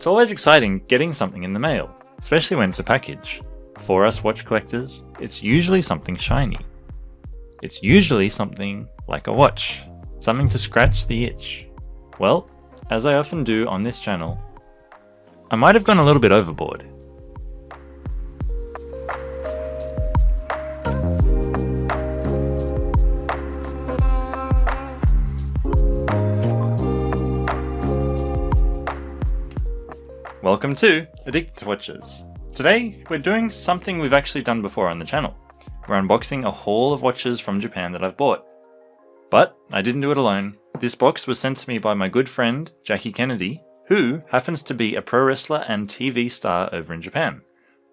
It's always exciting getting something in the mail, especially when it's a package. For us watch collectors, it's usually something shiny. It's usually something like a watch, something to scratch the itch. Well, as I often do on this channel, I might have gone a little bit overboard. Welcome to Addicted to Watches. Today we're doing something we've actually done before on the channel. We're unboxing a haul of watches from Japan that I've bought. But I didn't do it alone. This box was sent to me by my good friend Jackie Kennedy, who happens to be a pro wrestler and TV star over in Japan.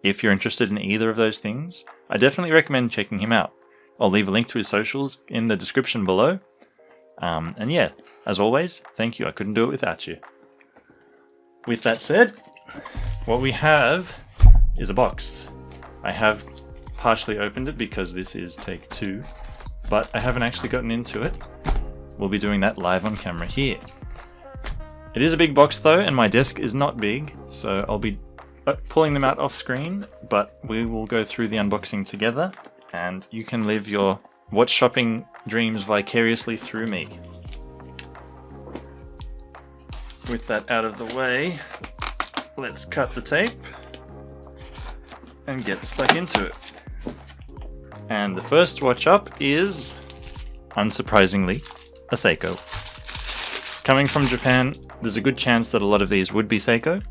If you're interested in either of those things, I definitely recommend checking him out. I'll leave a link to his socials in the description below. And yeah, as always, thank you. I couldn't do it without you. With that said, what we have is a box. I have partially opened it because this is take 2, but I haven't actually gotten into it. We'll be doing that live on camera here. It is a big box though, and my desk is not big, so I'll be pulling them out off screen, but we will go through the unboxing together, and you can live your watch shopping dreams vicariously through me. With that out of the way, let's cut the tape and get stuck into it. And the first watch up is, unsurprisingly, a Seiko. Coming from Japan, there's a good chance that a lot of these would be Seiko,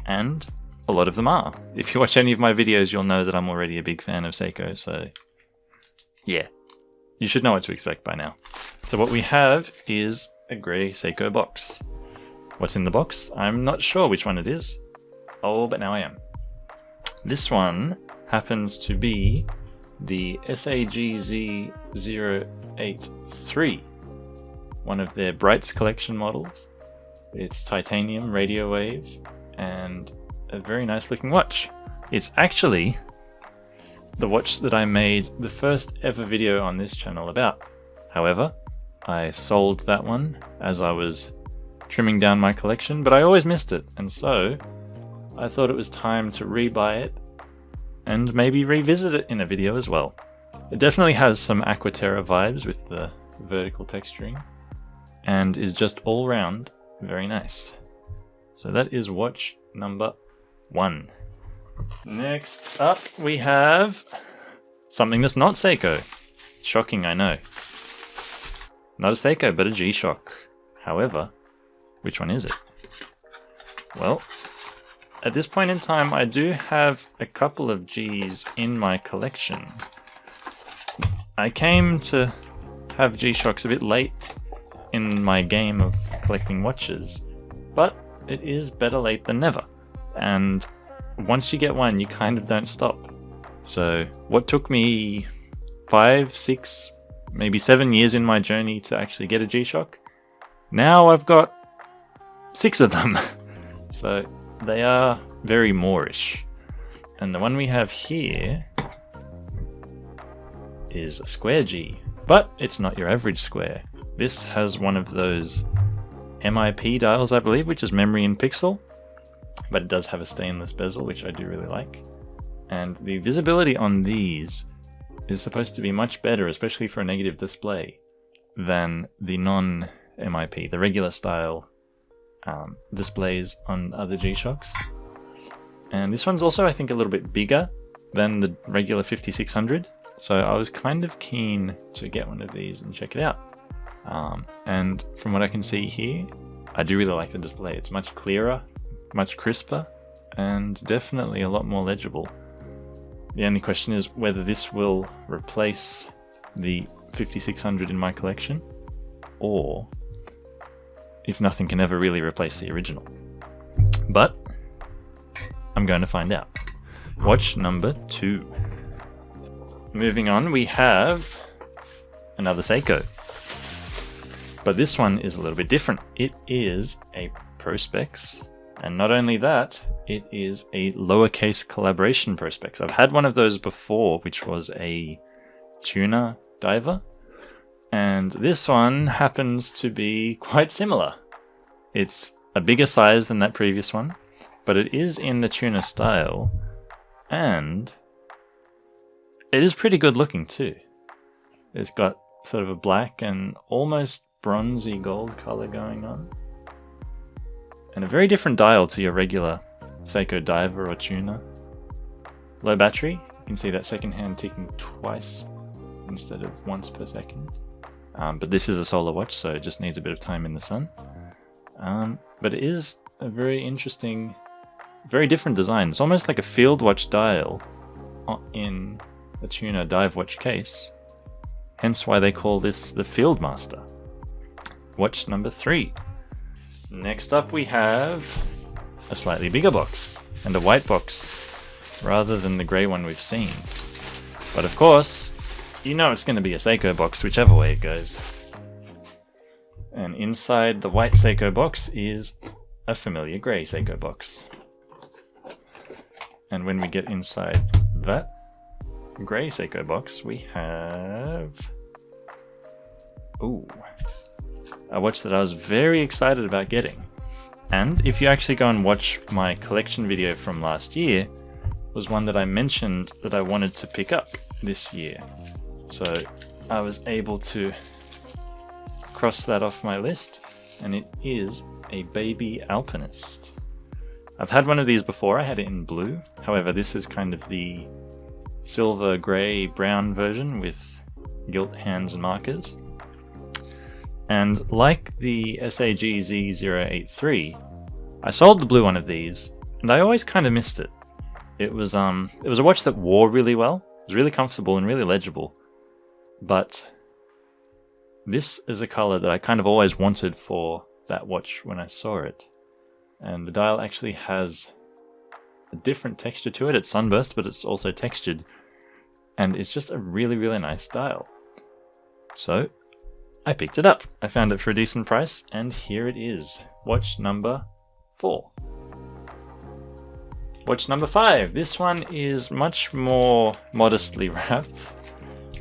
and a lot of them are. If you watch any of my videos, you'll know that I'm already a big fan of Seiko, so yeah, you should know what to expect by now. So what we have is a grey Seiko box. What's in the box? I'm not sure which one it is. Oh, but now I am. This one happens to be the SAGZ083, one of their Brightz collection models. It's titanium, radio wave, and a very nice looking watch. It's actually the watch that I made the first ever video on this channel about. However, I sold that one as I was trimming down my collection, but I always missed it, and so I thought it was time to rebuy it and maybe revisit it in a video as well. It definitely has some Aquaterra vibes with the vertical texturing and is just all round very nice. So that is watch number 1. Next up we have something that's not Seiko. Shocking, I know. Not a Seiko, but a G-Shock. However, which one is it? Well, at this point in time, I do have a couple of Gs in my collection. I came to have G-Shocks a bit late in my game of collecting watches, but it is better late than never. And once you get one, you kind of don't stop. So what took me 5, 6, maybe 7 years in my journey to actually get a G-Shock, now I've got 6 of them. So they are very Moorish. And the one we have here is a square G, but it's not your average square. This has one of those MIP dials, I believe, which is memory in pixel, but it does have a stainless bezel, which I do really like. And the visibility on these is supposed to be much better, especially for a negative display, than the non-MIP, the regular style displays on other G-Shocks. And this one's also, I think, a little bit bigger than the regular 5600, so I was kind of keen to get one of these and check it out. And from what I can see here, I do really like the display. It's much clearer, much crisper, and definitely a lot more legible. The only question is whether this will replace the 5600 in my collection, or if nothing can ever really replace the original. But I'm going to find out. Watch number 2. Moving on, we have another Seiko. But this one is a little bit different. It is a Prospex, and not only that, it is a lowercase collaboration Prospex. I've had one of those before, which was a tuna diver, and this one happens to be quite similar. It's a bigger size than that previous one, but it is in the tuner style, and it is pretty good looking too. It's got sort of a black and almost bronzy gold color going on, and a very different dial to your regular Seiko diver or tuner. Low battery, you can see that second hand ticking twice instead of once per second. But this is a solar watch, so it just needs a bit of time in the sun. But it is a very interesting, very different design. It's almost like a field watch dial in a tuner dive watch case. Hence why they call this the FieldMaster. Watch number 3. Next up we have a slightly bigger box, and a white box, rather than the grey one we've seen. But of course, you know it's going to be a Seiko box whichever way it goes. And inside the white Seiko box is a familiar grey Seiko box. And when we get inside that grey Seiko box, we have... ooh, a watch that I was very excited about getting. And if you actually go and watch my collection video from last year, was one that I mentioned that I wanted to pick up this year. So I was able to cross that off my list, and it is a baby Alpinist. I've had one of these before. I had it in blue. However, this is kind of the silver, grey, brown version with gilt hands and markers. And like the SAG Z083, I sold the blue one of these, and I always kind of missed it. It was a watch that wore really well. It was really comfortable and really legible. But this is a color that I kind of always wanted for that watch when I saw it. And the dial actually has a different texture to it. It's sunburst, but it's also textured. And it's just a really, really nice dial. So I picked it up. I found it for a decent price, and here it is. Watch number 4. Watch number 5. This one is much more modestly wrapped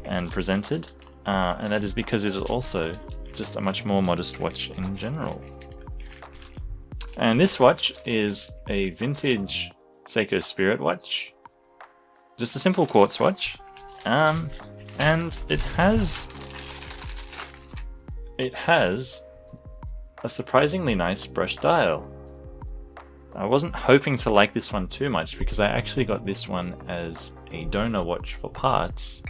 and presented, and that is because it is also just a much more modest watch in general. And this watch is a vintage Seiko Spirit watch, just a simple quartz watch, and it has a surprisingly nice brush dial. I wasn't hoping to like this one too much because I actually got this one as a donor watch for parts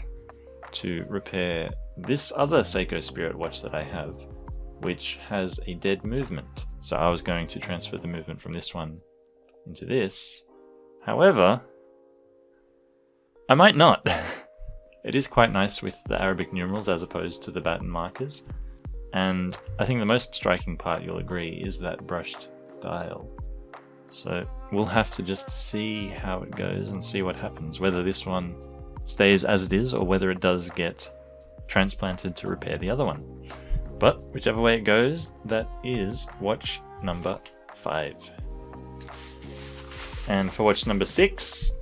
to repair this other Seiko Spirit watch that I have, which has a dead movement. So I was going to transfer the movement from this one into this. However, I might not. It is quite nice with the Arabic numerals as opposed to the baton markers. And I think the most striking part, you'll agree, is that brushed dial. So we'll have to just see how it goes and see what happens, whether this one stays as it is or whether it does get transplanted to repair the other one. But whichever way it goes, that is watch number 5. And for watch number 6,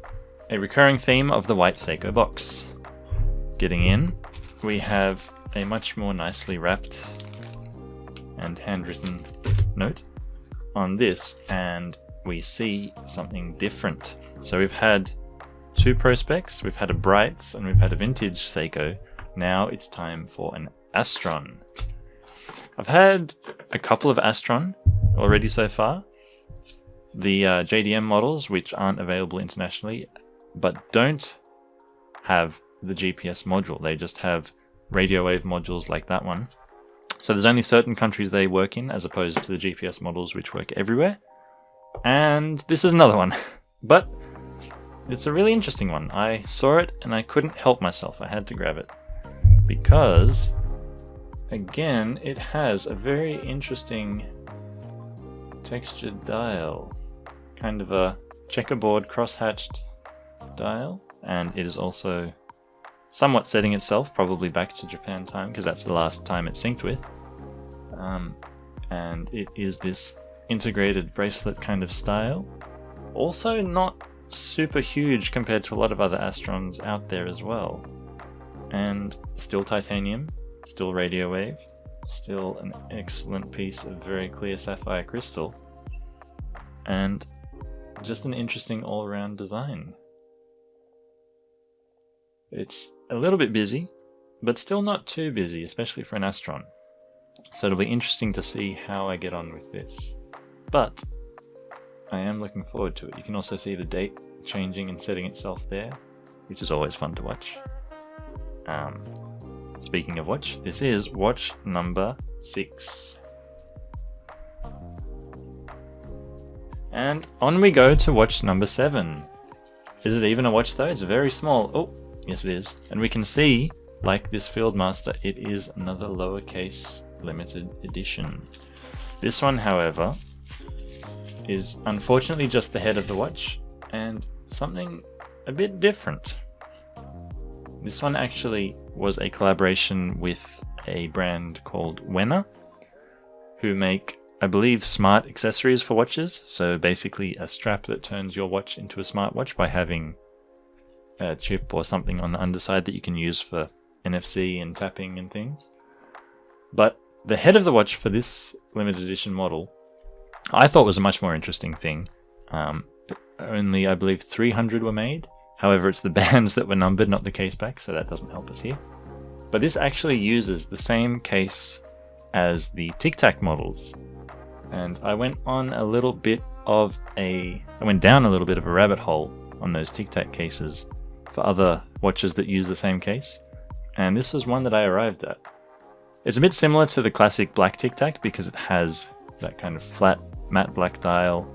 a recurring theme of the white Seiko box. Getting in, we have a much more nicely wrapped and handwritten note on this, and we see something different. So we've had 2 Prospecs, we've had a Brightz, and we've had a vintage Seiko. Now it's time for an Astron. I've had a couple of Astron already so far. The JDM models, which aren't available internationally, but don't have the GPS module. They just have radio wave modules like that one. So there's only certain countries they work in, as opposed to the GPS models which work everywhere. And this is another one. But it's a really interesting one. I saw it and I couldn't help myself. I had to grab it. Because, again, it has a very interesting textured dial. Kind of a checkerboard cross-hatched dial. And it is also somewhat setting itself, probably back to Japan time, because that's the last time it's synced with. And it is this integrated bracelet kind of style. Also not super huge compared to a lot of other Astrons out there as well. And still titanium, still radio wave, still an excellent piece of very clear sapphire crystal. And just an interesting all-around design. It's a little bit busy, but still not too busy, especially for an Astron. So it'll be interesting to see how I get on with this. But I am looking forward to it. You can also see the date changing and setting itself there, which is always fun to watch. Speaking of watch, this is watch number 6. And on we go to watch number 7. Is it even a watch though? It's very small. Oh, yes it is. And we can see, like this FieldMaster, it is another lowercase limited edition. This one, however, is unfortunately just the head of the watch and something a bit different. This one actually was a collaboration with a brand called Wena, who make, I believe, smart accessories for watches. So basically a strap that turns your watch into a smartwatch by having a chip or something on the underside that you can use for NFC and tapping and things. But the head of the watch for this limited edition model I thought was a much more interesting thing. Only, I believe, 300 were made. However, it's the bands that were numbered, not the case back, so that doesn't help us here. But this actually uses the same case as the Tic Tac models. And I went down a little bit of a rabbit hole on those Tic Tac cases for other watches that use the same case. And this was one that I arrived at. It's a bit similar to the classic black Tic Tac because it has that kind of flat matte black dial,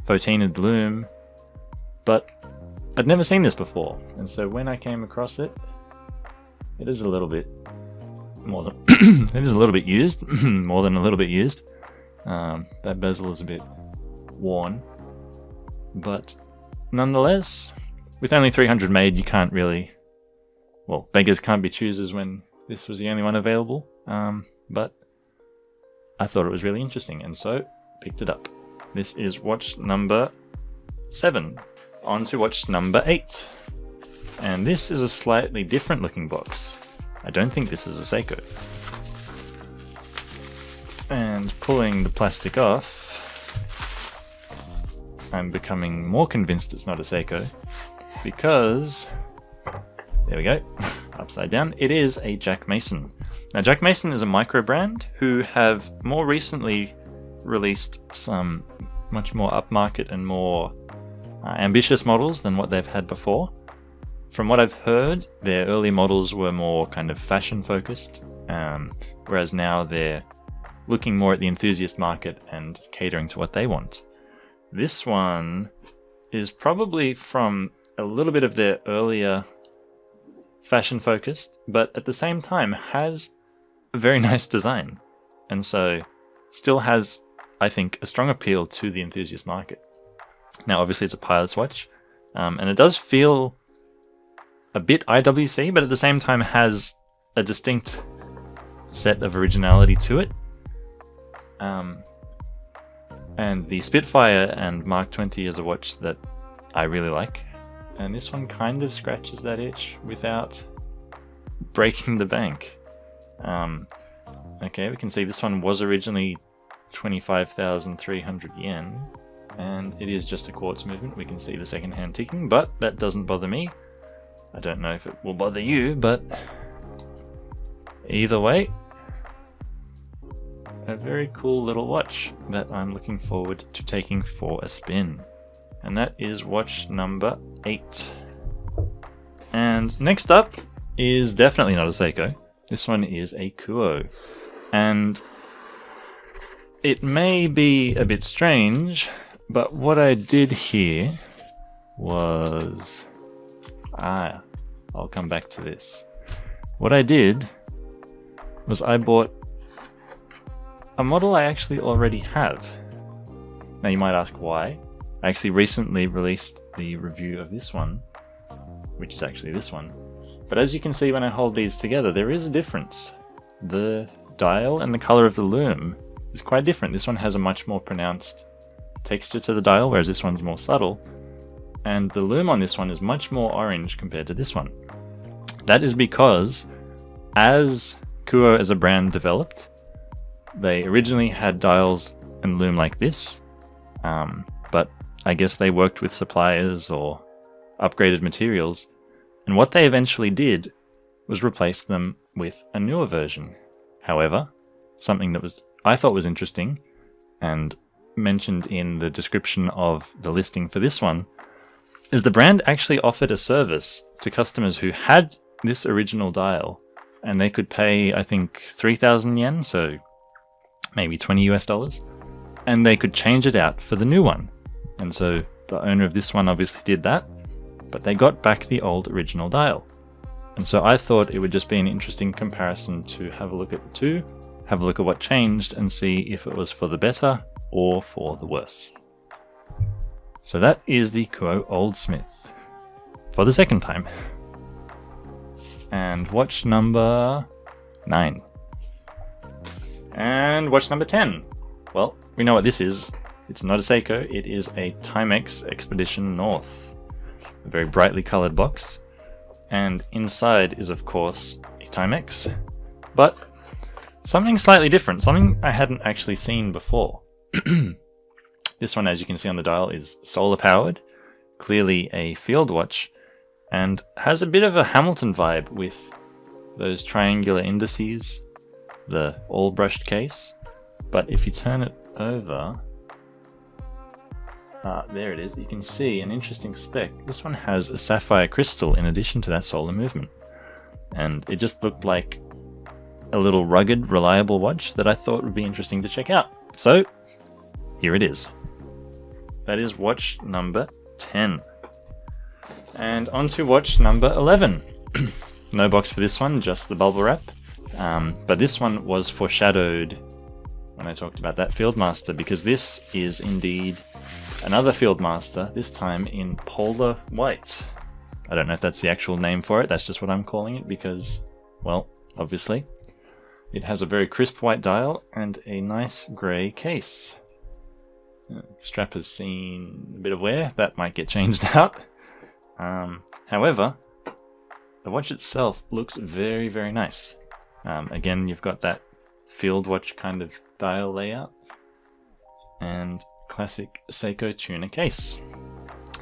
photinid lume, but I'd never seen this before, and so when I came across it, it is a little bit more than it is a little bit used, more than a little bit used. That bezel is a bit worn, but nonetheless, with only 300 made, you can't really, well, beggars can't be choosers when this was the only one available, but I thought it was really interesting, and so picked it up. This is watch number 7. On to watch number 8. And this is a slightly different looking box. I don't think this is a Seiko. And pulling the plastic off, I'm becoming more convinced it's not a Seiko, because, there we go, upside down, it is a Jack Mason. Now, Jack Mason is a micro brand who have more recently released some much more upmarket and more ambitious models than what they've had before. From what I've heard, their early models were more kind of fashion focused, whereas now they're looking more at the enthusiast market and catering to what they want. This one is probably from a little bit of their earlier fashion focused, but at the same time has a very nice design, and so still has, I think, a strong appeal to the enthusiast market. Now obviously it's a pilot's watch, and it does feel a bit IWC, but at the same time has a distinct set of originality to it. And the Spitfire and Mark 20 is a watch that I really like, and this one kind of scratches that itch without breaking the bank. Okay, we can see this one was originally 25,300 yen, and it is just a quartz movement. We can see the second hand ticking, but that doesn't bother me. I don't know if it will bother you, but either way, a very cool little watch that I'm looking forward to taking for a spin. And that is watch number 8. And next up is definitely not a Seiko. This one is a Kuo. And it may be a bit strange, but what I did here was... I'll come back to this. What I did was I bought a model I actually already have. Now you might ask why. I actually recently released the review of this one, which is actually this one. But as you can see when I hold these together, there is a difference. The dial and the color of the lume is quite different. This one has a much more pronounced texture to the dial, whereas this one's more subtle. And the lume on this one is much more orange compared to this one. That is because as Kuo as a brand developed, they originally had dials and lume like this, but I guess they worked with suppliers or upgraded materials, and what they eventually did was replace them with a newer version. However, something that I thought was interesting and mentioned in the description of the listing for this one is the brand actually offered a service to customers who had this original dial, and they could pay, I think, 3,000 yen, so maybe $20 US, and they could change it out for the new one. And so the owner of this one obviously did that, but they got back the old original dial. And so I thought it would just be an interesting comparison to have a look at the two, have a look at what changed, and see if it was for the better or for the worse. So that is the Kuo Oldsmith for the second time. And watch number 9. And watch number 10. Well, we know what this is. It's not a Seiko, it is a Timex Expedition North. A very brightly colored box. And inside is, of course, a Timex, but something slightly different, something I hadn't actually seen before. This one, as you can see on the dial, is solar powered, clearly a field watch, and has a bit of a Hamilton vibe with those triangular indices, the all brushed case. But if you turn it over, there it is, you can see an interesting spec. This one has a sapphire crystal in addition to that solar movement, and it just looked like a little rugged, reliable watch that I thought would be interesting to check out. So here it is. That is watch number 10. And on to watch number 11. No box for this one, just the bubble wrap. But this one was foreshadowed when I talked about that FieldMaster, because this is indeed another FieldMaster, this time in polar white. I don't know if that's the actual name for it, that's just what I'm calling it because, well, obviously. It has a very crisp white dial and a nice grey case. Strap has seen a bit of wear, that might get changed out. However, the watch itself looks very, very nice. Again, you've got that field watch kind of dial layout and classic Seiko tuner case.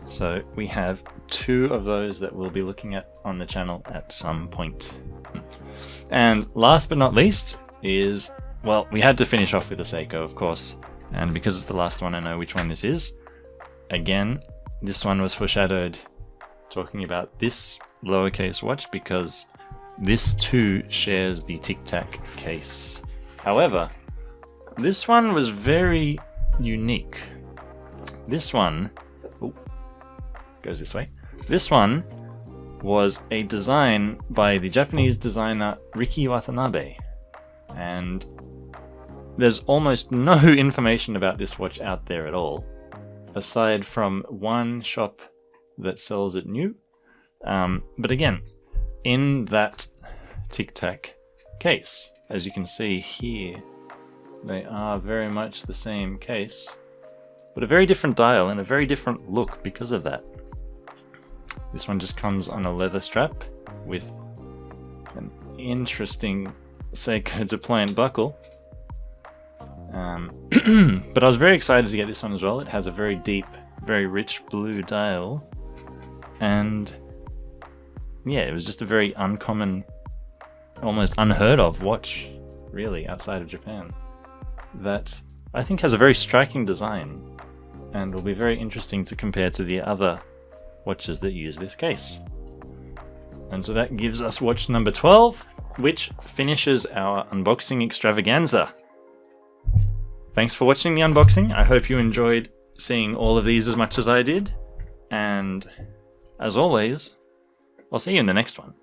So we have 2 of those that we'll be looking at on the channel at some point. And last but not least is, well, we had to finish off with a Seiko, of course. And because it's the last one, I know which one this is. Again, this one was foreshadowed talking about this lowercase watch because this too shares the Tic Tac case. However, this one was very unique. This one, goes this way. This one was a design by the Japanese designer Riki Watanabe. And there's almost no information about this watch out there at all, aside from one shop that sells it new. But again, in that Tic Tac case, as you can see here, they are very much the same case, but a very different dial and a very different look because of that. This one just comes on a leather strap with an interesting Seiko deployant buckle. But I was very excited to get this one as well. It has a very deep, very rich blue dial, and yeah, it was just a very uncommon, almost unheard of watch, really, outside of Japan, that I think has a very striking design and will be very interesting to compare to the other watches that use this case. And so that gives us watch number 12, which finishes our unboxing extravaganza. Thanks for watching the unboxing. I hope you enjoyed seeing all of these as much as I did. And as always, I'll see you in the next one.